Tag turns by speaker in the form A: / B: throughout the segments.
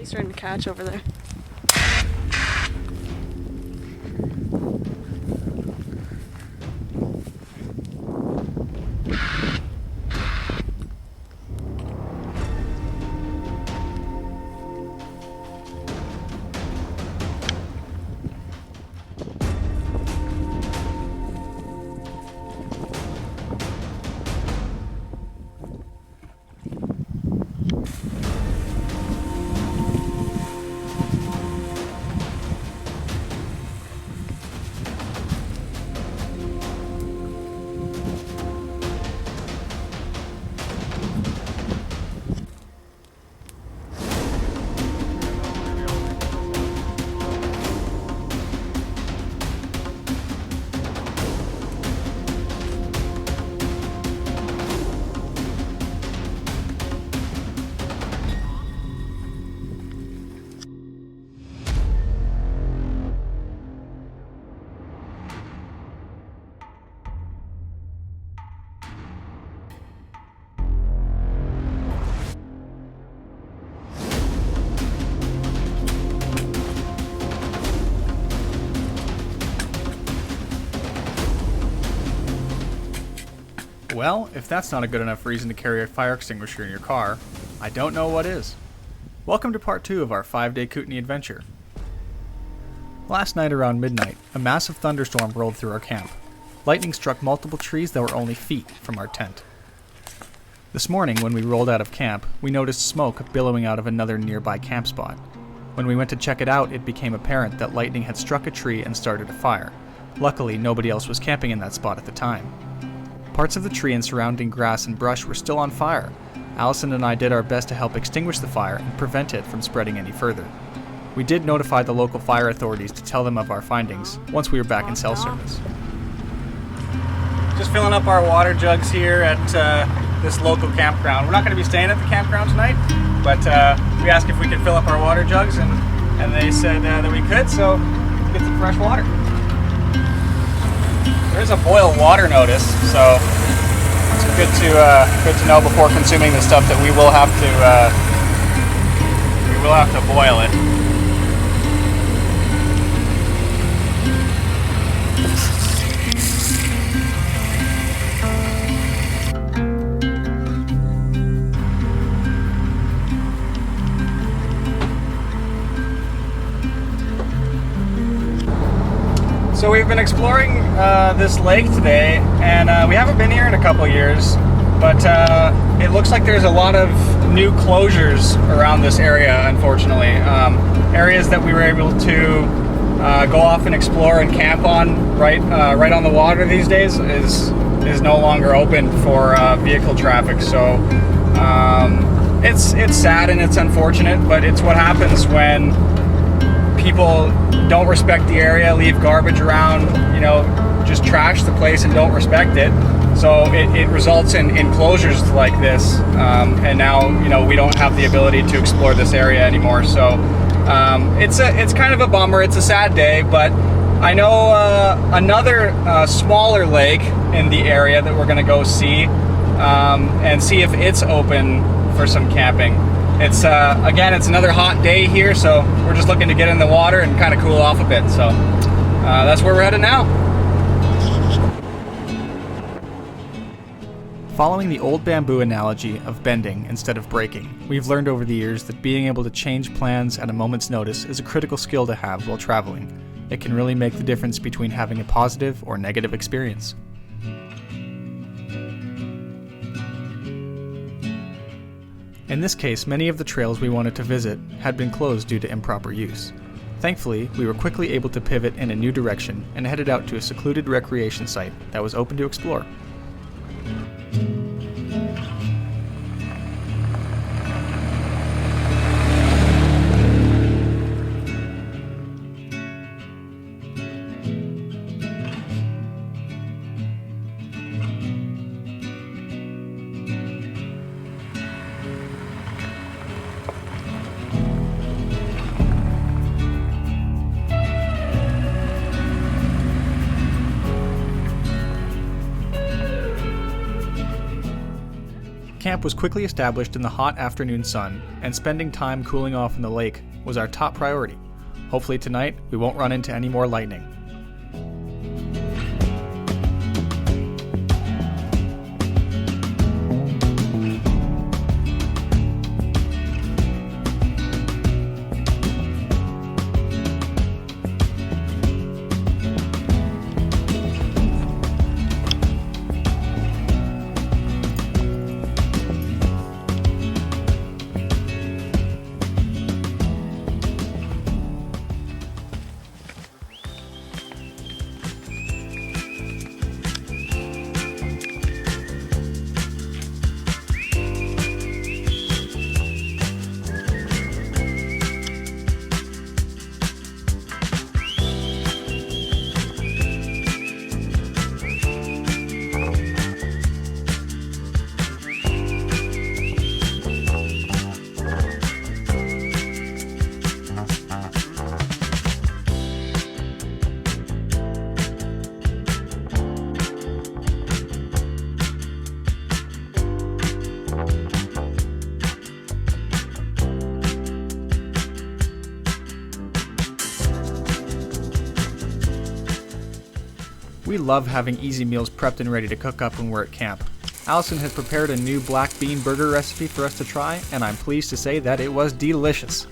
A: Something's starting to catch over there.
B: Well, if that's not a good enough reason to carry a fire extinguisher in your car, I don't know what is. Welcome to part 2 of our 5-day Kootenay adventure. Last night around midnight, a massive thunderstorm rolled through our camp. Lightning struck multiple trees that were only feet from our tent. This morning, when we rolled out of camp, we noticed smoke billowing out of another nearby camp spot. When we went to check it out, it became apparent that lightning had struck a tree and started a fire. Luckily, nobody else was camping in that spot at the time. Parts of the tree and surrounding grass and brush were still on fire. Allison and I did our best to help extinguish the fire and prevent it from spreading any further. We did notify the local fire authorities to tell them of our findings once we were back in cell service. Just filling up our water jugs here at this local campground. We're not going to be staying at the campground tonight, but we asked if we could fill up our water jugs, and they said that we could, so let's get some fresh water. There's a boil water notice, so it's good to know before consuming the stuff that we will have to boil it. So we've been exploring this lake today, and we haven't been here in a couple years, but it looks like there's a lot of new closures around this area, unfortunately. Areas that we were able to go off and explore and camp on right on the water these days is no longer open for vehicle traffic. So it's sad and it's unfortunate, but it's what happens when people don't respect the area, leave garbage around, just trash the place and don't respect it. So it results in closures like this, and now we don't have the ability to explore this area anymore. So it's kind of a bummer. It's a sad day, but I know another smaller lake in the area that we're going to go see and see if it's open for some camping. It's again, it's another hot day here, so we're just looking to get in the water and kind of cool off a bit. So that's where we're headed now. Following the old bamboo analogy of bending instead of breaking, we've learned over the years that being able to change plans at a moment's notice is a critical skill to have while traveling. It can really make the difference between having a positive or negative experience. In this case, many of the trails we wanted to visit had been closed due to improper use. Thankfully, we were quickly able to pivot in a new direction and headed out to a secluded recreation site that was open to explore. Camp was quickly established in the hot afternoon sun, and spending time cooling off in the lake was our top priority. Hopefully tonight we won't run into any more lightning. We love having easy meals prepped and ready to cook up when we're at camp. Allison has prepared a new black bean burger recipe for us to try, and I'm pleased to say that it was delicious.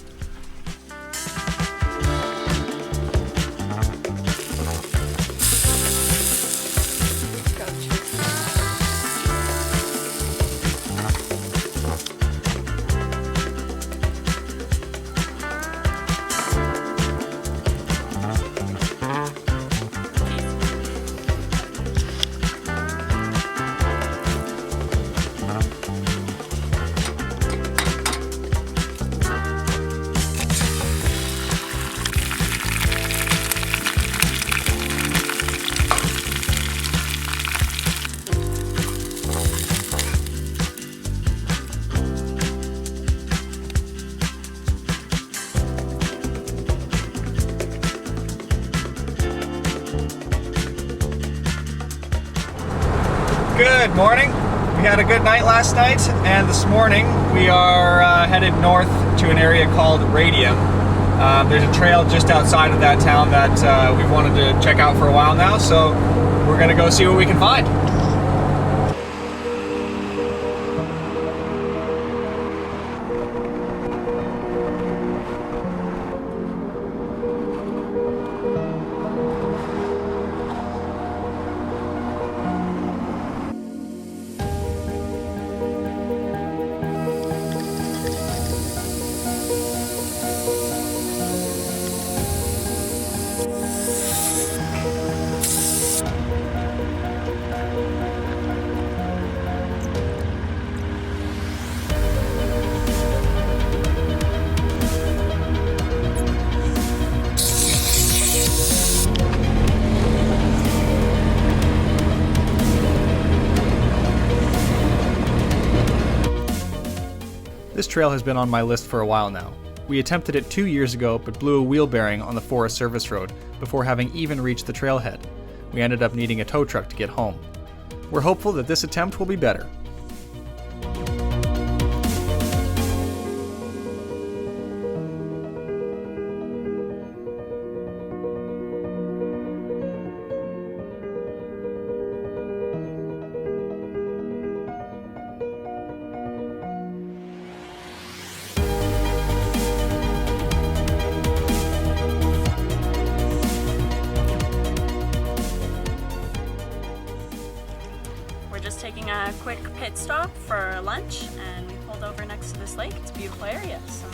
B: Good morning. We had a good night last night, and this morning we are headed north to an area called Radium. There's a trail just outside of that town that we've wanted to check out for a while now, so we're going to go see what we can find. This trail has been on my list for a while now. We attempted it 2 years ago but blew a wheel bearing on the Forest Service Road before having even reached the trailhead. We ended up needing a tow truck to get home. We're hopeful that this attempt will be better.
A: Just taking a quick pit stop for lunch, and we pulled over next to this lake. It's a beautiful area, so.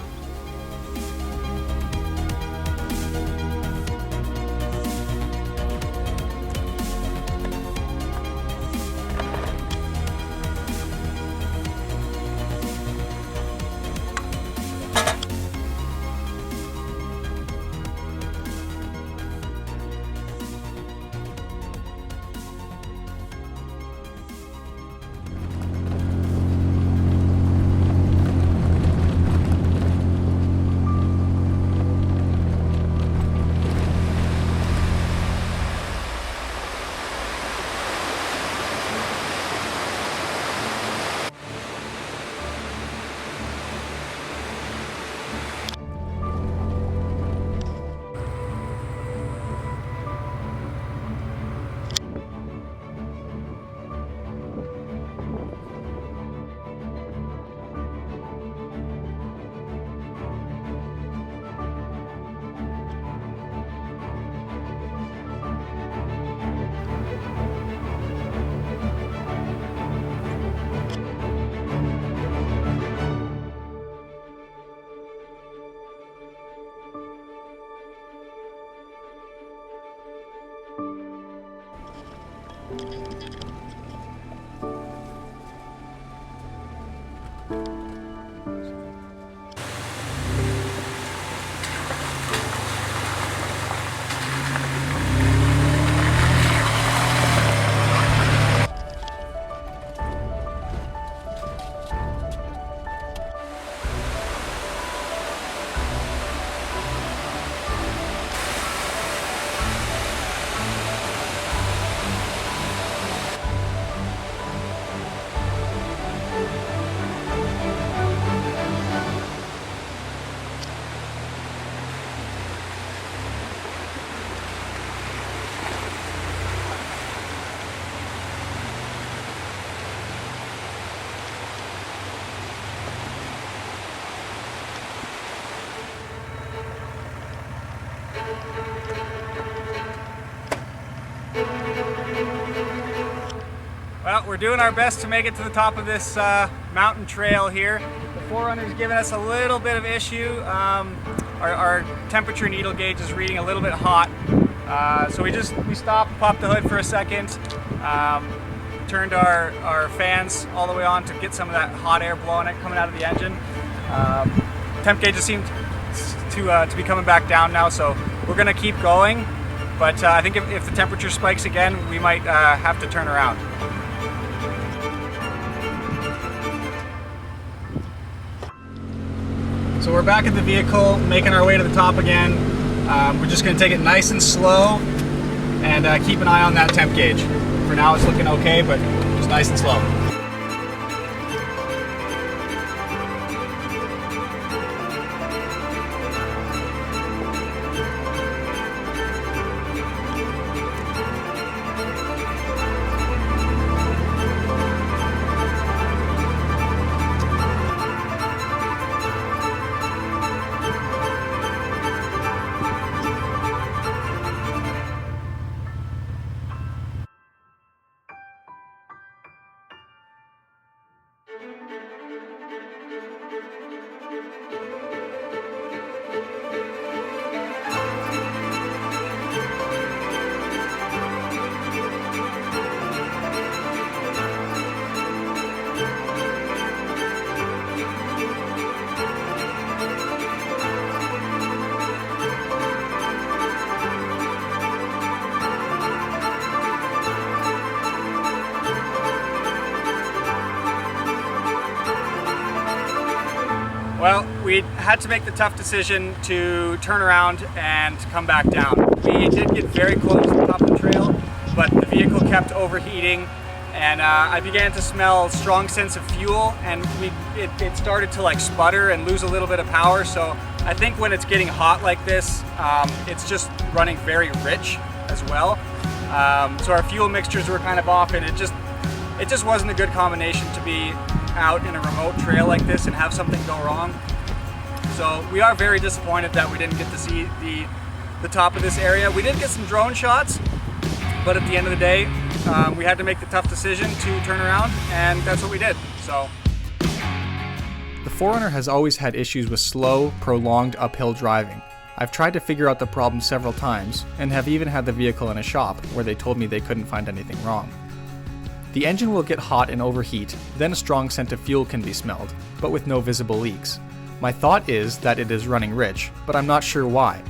B: Well, we're doing our best to make it to the top of this mountain trail here. The Forerunner's giving us a little bit of issue. Our temperature needle gauge is reading a little bit hot. So we stopped, popped the hood for a second, turned our fans all the way on to get some of that hot air blowing it coming out of the engine. Temp gauges seem to be coming back down now, so we're going to keep going. But I think if the temperature spikes again, we might have to turn around. So we're back at the vehicle, making our way to the top again. We're just going to take it nice and slow and keep an eye on that temp gauge. For now it's looking okay, but just nice and slow. Well, we had to make the tough decision to turn around and come back down. We did get very close to the top of the trail, but the vehicle kept overheating, and I began to smell a strong sense of fuel, and it started to like sputter and lose a little bit of power. So I think when it's getting hot like this, it's just running very rich as well. So our fuel mixtures were kind of off, and it just wasn't a good combination to be out in a remote trail like this and have something go wrong. So we are very disappointed that we didn't get to see the top of this area. We did get some drone shots, but at the end of the day, we had to make the tough decision to turn around, and that's what we did. So the Forerunner has always had issues with slow, prolonged uphill driving. I've tried to figure out the problem several times, and have even had the vehicle in a shop where they told me they couldn't find anything wrong. The engine will get hot and overheat, then a strong scent of fuel can be smelled, but with no visible leaks. My thought is that it is running rich, but I'm not sure why.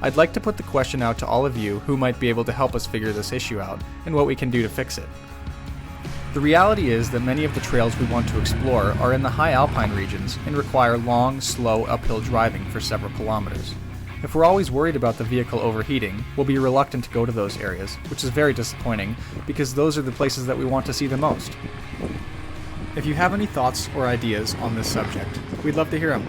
B: I'd like to put the question out to all of you who might be able to help us figure this issue out, and what we can do to fix it. The reality is that many of the trails we want to explore are in the high alpine regions and require long, slow uphill driving for several kilometers. If we're always worried about the vehicle overheating, we'll be reluctant to go to those areas, which is very disappointing because those are the places that we want to see the most. If you have any thoughts or ideas on this subject, we'd love to hear them.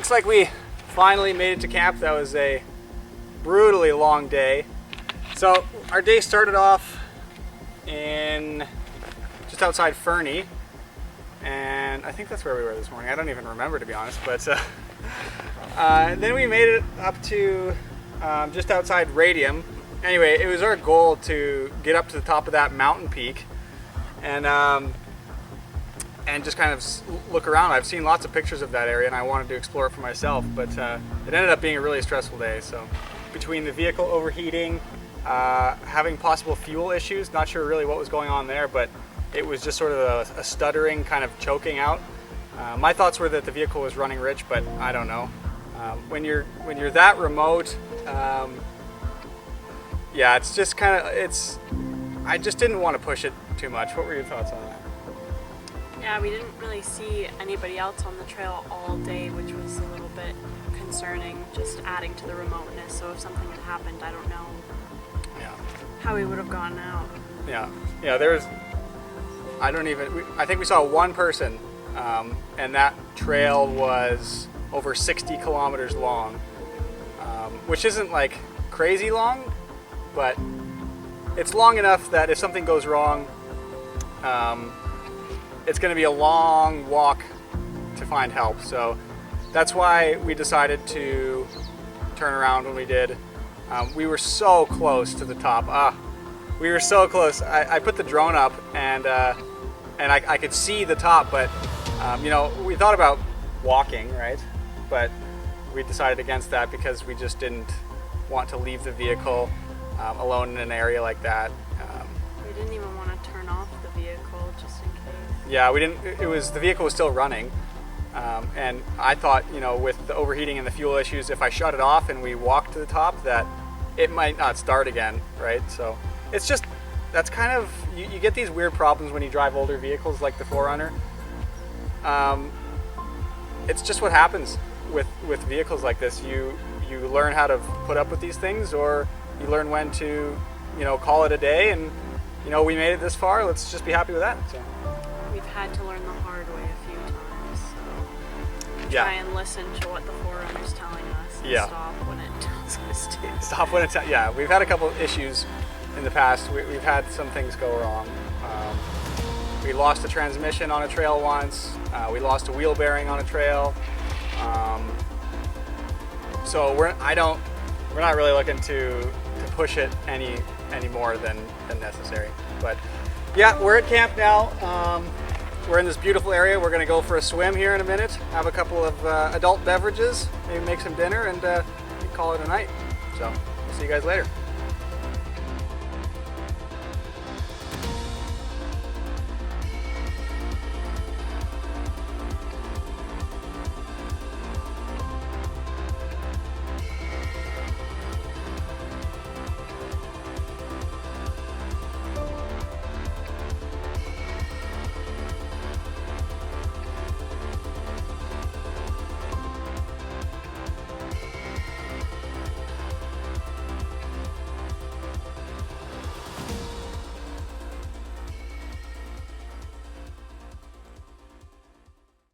B: Looks like we finally made it to camp. That was a brutally long day. So our day started off in just outside Fernie, and I think that's where we were this morning. I don't even remember, to be honest, but then we made it up to just outside Radium. Anyway, it was our goal to get up to the top of that mountain peak and just kind of look around. I've seen lots of pictures of that area and I wanted to explore it for myself, but it ended up being a really stressful day. So between the vehicle overheating, having possible fuel issues, not sure really what was going on there, but it was just sort of a stuttering, kind of choking out. My thoughts were that the vehicle was running rich, but I don't know. When you're that remote, yeah, it's just kind of, I just didn't want to push it too much. What were your thoughts on that?
A: Yeah, we didn't really see anybody else on the trail all day, which was a little bit concerning, just adding to the remoteness. So if something had happened, I don't know how we would have gone out.
B: Yeah, I think we saw one person, and that trail was over 60 kilometers long, which isn't like crazy long, but it's long enough that if something goes wrong, it's going to be a long walk to find help. So that's why we decided to turn around when we did. We were so close to the top. We were so close. I put the drone up and I could see the top, but we thought about walking, right? But we decided against that because we just didn't want to leave the vehicle alone in an area like that.
A: We didn't even want to turn off the vehicle just in case.
B: Yeah, we didn't. The vehicle was still running, and I thought, with the overheating and the fuel issues, if I shut it off and we walked to the top, that it might not start again, right? So it's just, that's kind of, you get these weird problems when you drive older vehicles like the 4Runner. It's just what happens with vehicles like this. You learn how to put up with these things, or you learn when to, call it a day. And we made it this far. Let's just be happy with that. So
A: we've had to learn the hard way a few times. So try and listen to what the 4Runner's telling us. And stop when it tells us to.
B: Stop when it tells. Yeah, we've had a couple issues in the past. We've had some things go wrong. We lost a transmission on a trail once. We lost a wheel bearing on a trail. So we're not really looking to push it any more than necessary. But yeah, we're at camp now. We're in this beautiful area. We're going to go for a swim here in a minute, have a couple of adult beverages, maybe make some dinner, and call it a night. So we'll see you guys later.